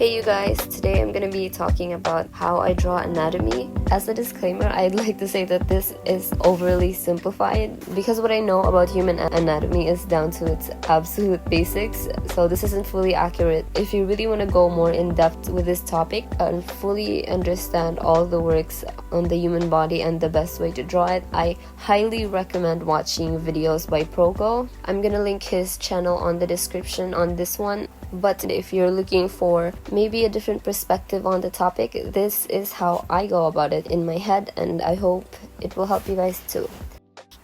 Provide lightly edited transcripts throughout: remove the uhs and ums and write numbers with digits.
Hey you guys, today I'm gonna be talking about how I draw anatomy. As a disclaimer, I'd like to say that this is overly simplified because what I know about human anatomy is down to its absolute basics, so this isn't fully accurate. If you really want to go more in depth with this topic and fully understand all the works on the human body and the best way to draw it, I highly recommend watching videos by Proko. I'm gonna link his channel on the description on this one. But if you're looking for maybe a different perspective on the topic, this is how I go about it in my head, and I hope it will help you guys too.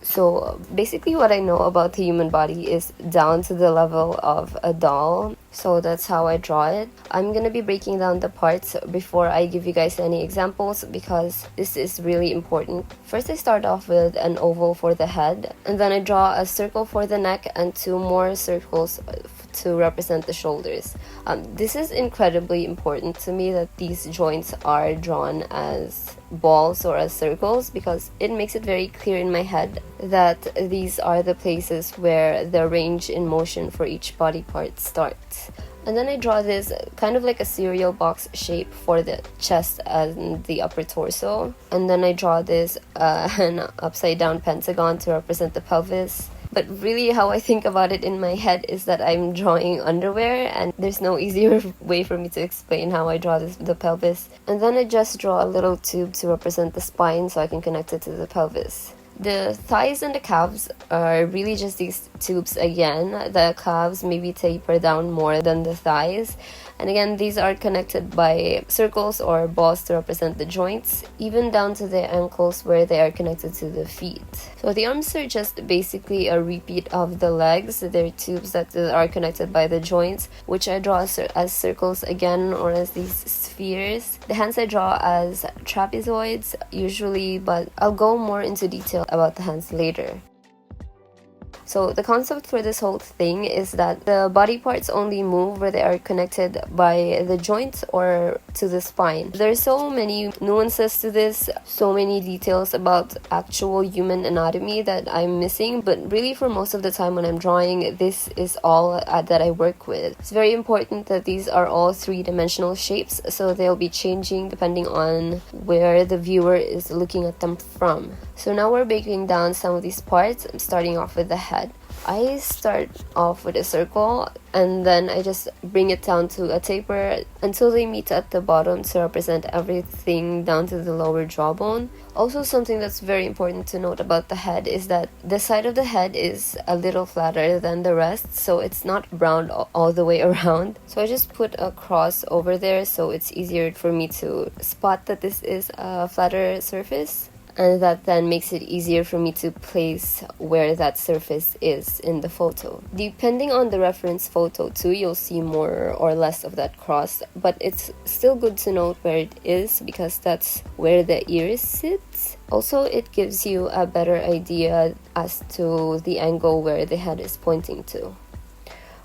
So basically what I know about the human body is down to the level of a doll, so that's how I draw it. I'm gonna be breaking down the parts before I give you guys any examples because this is really important. First I start off with an oval for the head, and then I draw a circle for the neck and 2 more circles to represent the shoulders. This is incredibly important to me that these joints are drawn as balls or as circles because it makes it very clear in my head that these are the places where the range in motion for each body part starts. And then I draw this kind of like a cereal box shape for the chest and the upper torso. And then I draw this an upside down pentagon to represent the pelvis. But really how I think about it in my head is that I'm drawing underwear, and there's no easier way for me to explain how I draw the pelvis. And then I just draw a little tube to represent the spine so I can connect it to the pelvis. The thighs and the calves are really just these tubes again. The calves maybe taper down more than the thighs. And again, these are connected by circles or balls to represent the joints, even down to the ankles where they are connected to the feet. So the arms are just basically a repeat of the legs. They're tubes that are connected by the joints, which I draw as circles again, or as these spheres. The hands I draw as trapezoids usually, but I'll go more into detail about the hands later. So the concept for this whole thing is that the body parts only move where they are connected by the joints or to the spine. There's so many nuances to this, so many details about actual human anatomy that I'm missing, but really for most of the time when I'm drawing, this is all that I work with. It's very important that these are all 3-dimensional shapes, so they'll be changing depending on where the viewer is looking at them from. So now we're breaking down some of these parts. I'm starting off with the head. I start off with a circle and then I just bring it down to a taper until they meet at the bottom to represent everything down to the lower jawbone. Also, something that's very important to note about the head is that the side of the head is a little flatter than the rest, so it's not round all the way around. So I just put a cross over there so it's easier for me to spot that this is a flatter surface. And that then makes it easier for me to place where that surface is in the photo. Depending on the reference photo too, you'll see more or less of that cross, but it's still good to note where it is because that's where the ears sit. Also, it gives you a better idea as to the angle where the head is pointing to.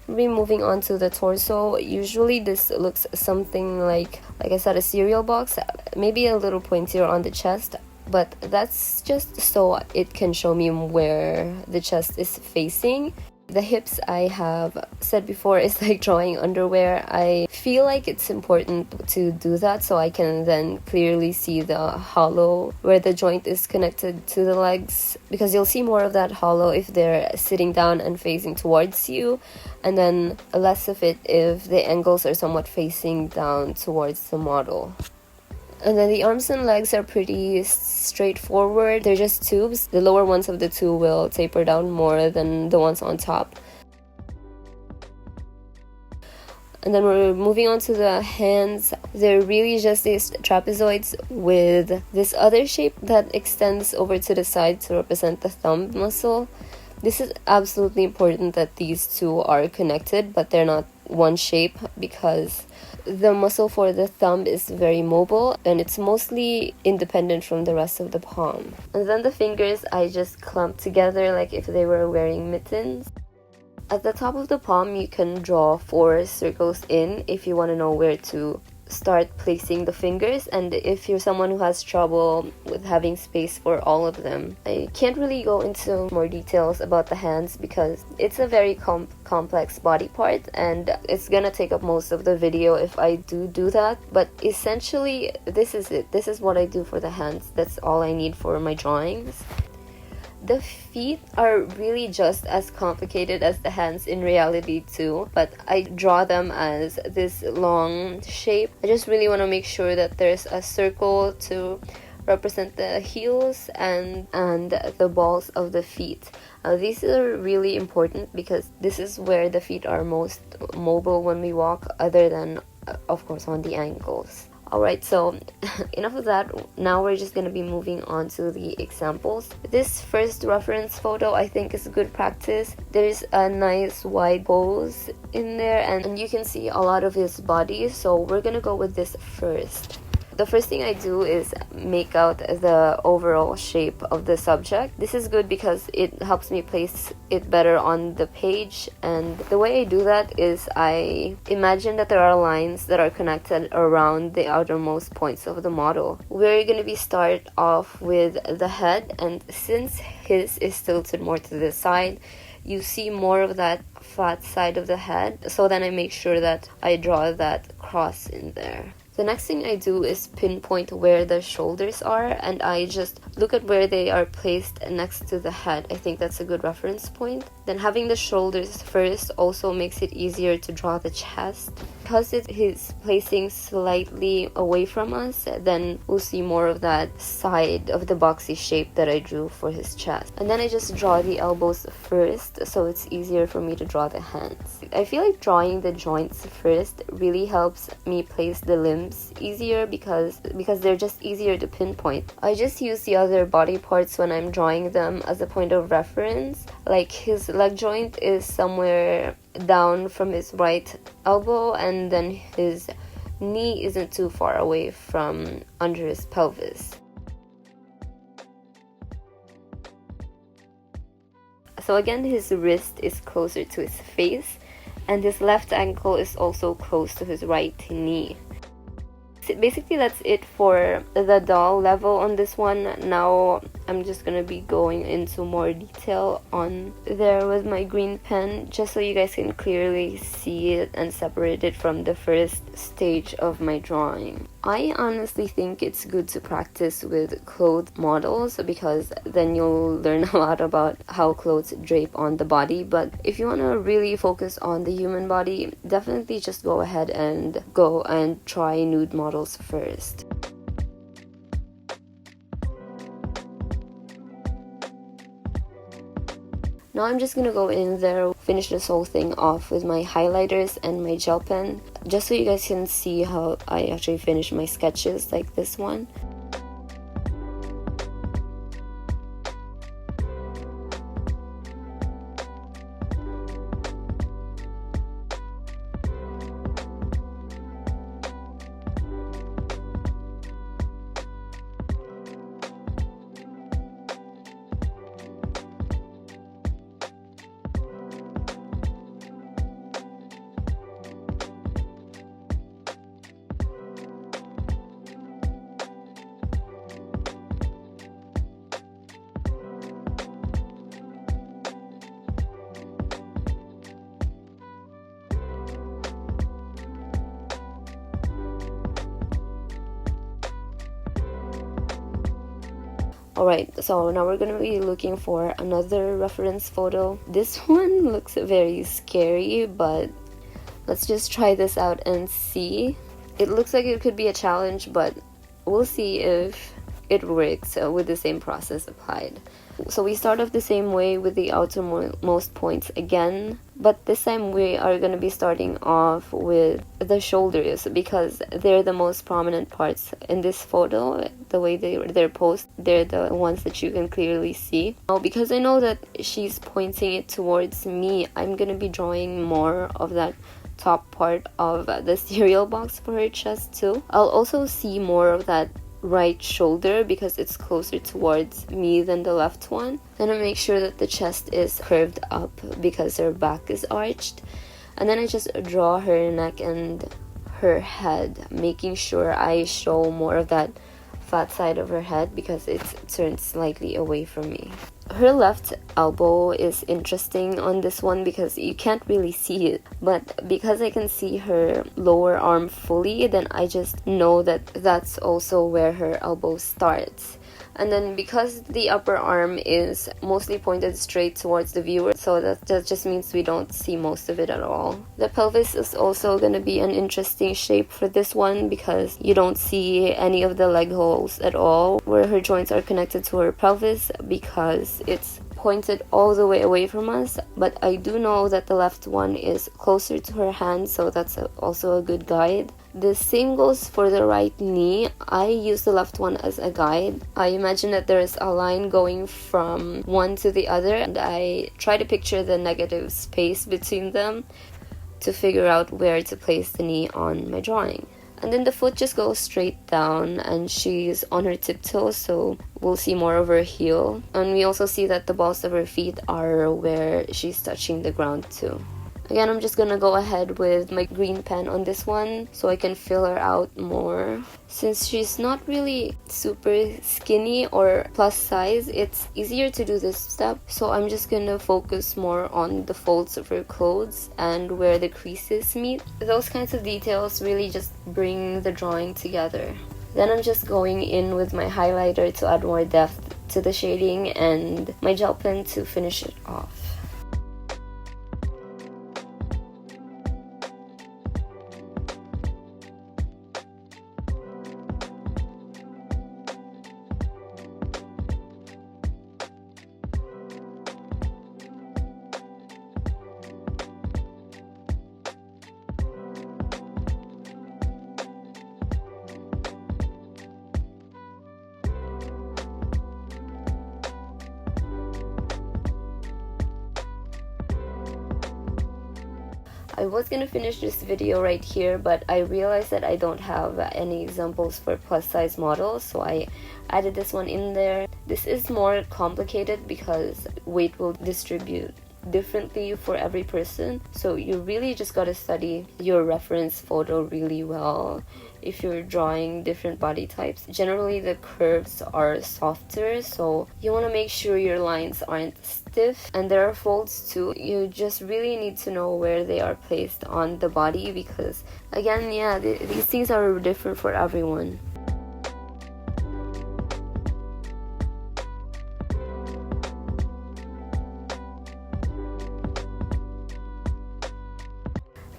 We're moving on to the torso. Usually this looks something like I said, a cereal box, maybe a little pointier on the chest. But that's just so it can show me where the chest is facing. The hips, I have said before, is like drawing underwear. I feel like it's important to do that so I can then clearly see the hollow where the joint is connected to the legs, because you'll see more of that hollow if they're sitting down and facing towards you, and then less of it if the angles are somewhat facing down towards the model. And then the arms and legs are pretty straightforward. They're just tubes. The lower ones of the two will taper down more than the ones on top. And then we're moving on to the hands. They're really just these trapezoids with this other shape that extends over to the side to represent the thumb muscle. This is absolutely important that these two are connected, but they're not one shape because the muscle for the thumb is very mobile and it's mostly independent from the rest of the palm. And then the fingers I just clump together like if they were wearing mittens. At the top of the palm you can draw 4 circles in if you want to know where to start placing the fingers, and if you're someone who has trouble with having space for all of them, I can't really go into more details about the hands because it's a very complex body part, and it's gonna take up most of the video if I do that. But essentially, this is it. This is what I do for the hands. That's all I need for my drawings. The feet are really just as complicated as the hands in reality too, but I draw them as this long shape. I just really want to make sure that there's a circle to represent the heels and the balls of the feet. These are really important because this is where the feet are most mobile when we walk, other than of course on the ankles. Alright, so enough of that. Now we're just going to be moving on to the examples. This first reference photo I think is good practice. There's a nice wide pose in there, and you can see a lot of his body, so we're going to go with this first. The first thing I do is make out the overall shape of the subject. This is good because it helps me place it better on the page, and the way I do that is I imagine that there are lines that are connected around the outermost points of the model. We're going to be start off with the head, and since his is tilted more to the side, you see more of that flat side of the head, so then I make sure that I draw that cross in there. The next thing I do is pinpoint where the shoulders are, and I just look at where they are placed next to the head. I think that's a good reference point. Then having the shoulders first also makes it easier to draw the chest. Because he's placing slightly away from us, then we'll see more of that side of the boxy shape that I drew for his chest. And then I just draw the elbows first, so it's easier for me to draw the hands. I feel like drawing the joints first really helps me place the limbs easier because they're just easier to pinpoint. I just use the other body parts when I'm drawing them as a point of reference. Like his leg joint is somewhere down from his right elbow, and then his knee isn't too far away from under his pelvis. So again, his wrist is closer to his face, and his left ankle is also close to his right knee. Basically, that's it for the doll level on this one. Now I'm just gonna be going into more detail on there with my green pen, just so you guys can clearly see it and separate it from the first stage of my drawing. I honestly think it's good to practice with clothes models because then you'll learn a lot about how clothes drape on the body. But if you want to really focus on the human body, definitely just go ahead and try nude models first. Now I'm just gonna go in there, finish this whole thing off with my highlighters and my gel pen, just so you guys can see how I actually finish my sketches like this one. Alright, so now we're gonna be looking for another reference photo. This one looks very scary, but let's just try this out and see. It looks like it could be a challenge, but we'll see if it works with the same process applied. So we start off the same way with the outermost points again, but this time we are going to be starting off with the shoulders because they're the most prominent parts in this photo. The way they're posed, they're the ones that you can clearly see. Now, because I know that she's pointing it towards me, I'm going to be drawing more of that top part of the cereal box for her chest too. I'll also see more of that right shoulder because it's closer towards me than the left one. Then I make sure that the chest is curved up because her back is arched, and then I just draw her neck and her head, making sure I show more of that fat side of her head because it's turned slightly away from me. Her left elbow is interesting on this one because you can't really see it, but because I can see her lower arm fully, then I just know that that's also where her elbow starts. And then because the upper arm is mostly pointed straight towards the viewer, so that just means we don't see most of it at all. The pelvis is also going to be an interesting shape for this one because you don't see any of the leg holes at all where her joints are connected to her pelvis because it's pointed all the way away from us. But I do know that the left one is closer to her hand, so that's also a good guide. The same goes for the right knee. I use the left one as a guide. I imagine that there is a line going from one to the other, and I try to picture the negative space between them to figure out where to place the knee on my drawing. And then the foot just goes straight down, and she's on her tiptoes, so we'll see more of her heel. And we also see that the balls of her feet are where she's touching the ground too. Again, I'm just gonna go ahead with my green pen on this one so I can fill her out more. Since she's not really super skinny or plus size, it's easier to do this step. So I'm just gonna focus more on the folds of her clothes and where the creases meet. Those kinds of details really just bring the drawing together. Then I'm just going in with my highlighter to add more depth to the shading and my gel pen to finish it off. I was gonna finish this video right here, but I realized that I don't have any examples for plus size models, so I added this one in there. This is more complicated because weight will distribute differently for every person, so you really just gotta study your reference photo really well if you're drawing different body types. Generally the curves are softer, so you want to make sure your lines aren't stiff, and there are folds too. You just really need to know where they are placed on the body because again, yeah, these things are different for everyone.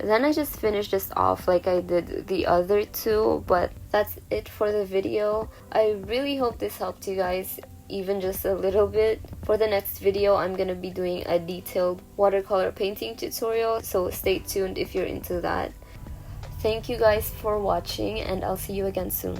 Then I just finished this off like I did the other two, but that's it for the video. I really hope this helped you guys even just a little bit. For the next video, I'm gonna be doing a detailed watercolor painting tutorial, so stay tuned if you're into that. Thank you guys for watching, and I'll see you again soon.